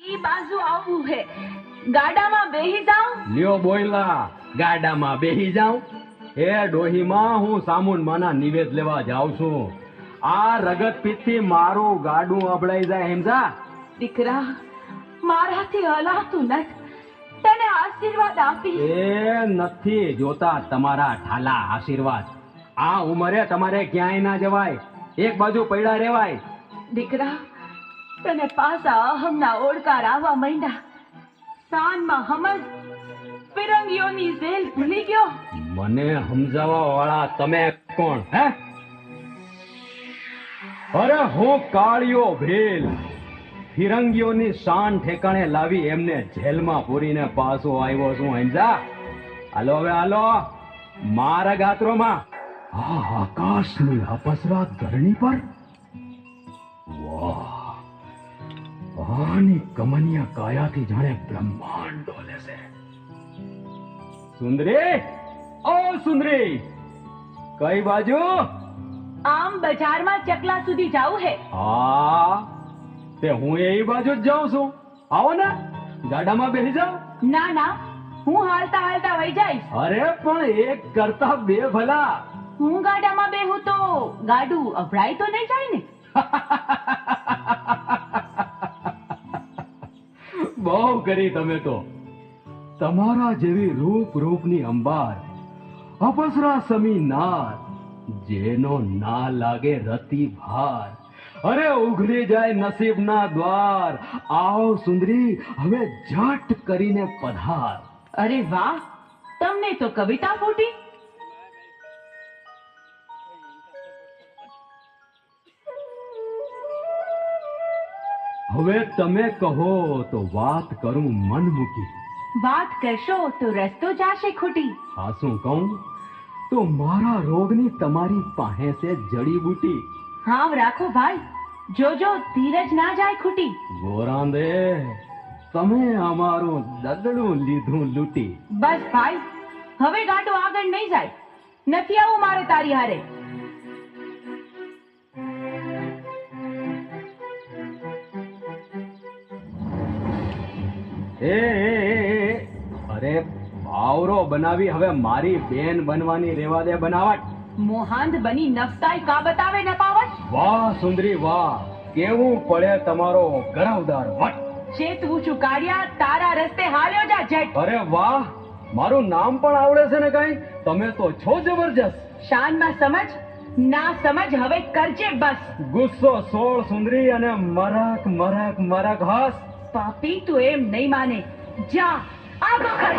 ઈ બાજુ આવવું હે, ગાડામાં બેહી જાઉં? લ્યો બોયલા, ગાડામાં બેહી જાઉં? એ ડોહીમાં હું સામુન માના નિવેદ લેવા જાઉં છું. આ રગત પીતથી મારું ગાડું અબળાઈ જાય હેમજા. દીકરા, મારાથી હલાતું નથી, તને આશીર્વાદ આપી. એ નથી જોતા તમારા ઠાલા આશીર્વાદ. આ ઉંમરે તમારે ક્યાંય ના જવાય, એક બાજુ પડ્યા રેવાય. દીકરા, તને પાસા અહમના ઓળકાર આવવા માંડ્યા. સાનમાં હમજ, ફિરંગીઓની ઝેલ ભૂલી ગયો. મને સમજાવવા વાળા તમે કોણ હે? અરે હું કાળિયો ભેલ, ફિરંગીઓની શાન ઠેકાણે લાવી એમને જેલમાં પૂરીને પાછો આવ્યો છું. હંજા હાલો, હવે હાલો મારા ગાત્રોમાં. આ આકાશની અપસરા ધરણી પર, વાહ, આની કમનિયા કાયાથી જાણે બ્રહ્માંડ ડોલે છે. સુંદરી, ઓ સુંદરી, કઈ બાજુ? આમ બજારમાં ચકલા સુધી જાવું હે. હા, તે હું એ બાજુ જ જાઉં છું. આવો ને, ગાડામાં બેસી જાઓ. ના ના, હું હાલતા હાલતા વઈ જઈશ. અરે પણ એક કરતા બે ભલા. હું ગાડામાં બેહું તો ગાડું અભડાય તો નહીં જાય ને? બહુ કરી તમે તો. તમારા જેવી રૂપ રૂપની અંબાર, અપસરા સમી નાર, જેનો ના લાગે રતિ ભાર, અરે ઉઘડી જાય નસીબના દ્વાર. આવો સુંદરી, હવે ઝટ કરીને પધાર. અરે વાહ, તમને તો કવિતા ફૂટી. હવે તમે કહો તો વાત કરું મન મૂકી. વાત કરશો તો રસ્તો જાશે ખૂટી. હા, શું કહું તો મારા રોગની તમારી પાસે છે જડીબુટી. હાવ રાખો ભાઈ, જોજો ધીરજ ના જાય ખૂટી. ગોરાંદે, તમે અમારું દગડું લીધું લૂટી. બસ ભાઈ, હવે ગાડો આગળ નહીં જાય. નથી આવું મારે તારી હારે. અરે બાવરો બનાવી હવે મારી બેન બનવાની રેવા દે બનાવટ. મોહાંદ બની નફતાઈ કા બતાવે ન પાવટ. વાહ સુંદરી વાહ, કેવું પડે તમારો ગરવદાર વટ. ચેતવું છું કાળિયા, તારા રસ્તે હાલ્યો જા જટ. અરે વાહ, મારું નામ પણ આવડે છે ને કઈ? તમે તો છો જબરજસ્ત. શાનમાં સમજ, ના સમજ હવે કરજે બસ. ગુસ્સો સોળ સુંદરી, અને મરક મરક મરક હસ. પાપી તું એમ નહીં માને. જા આગો કર.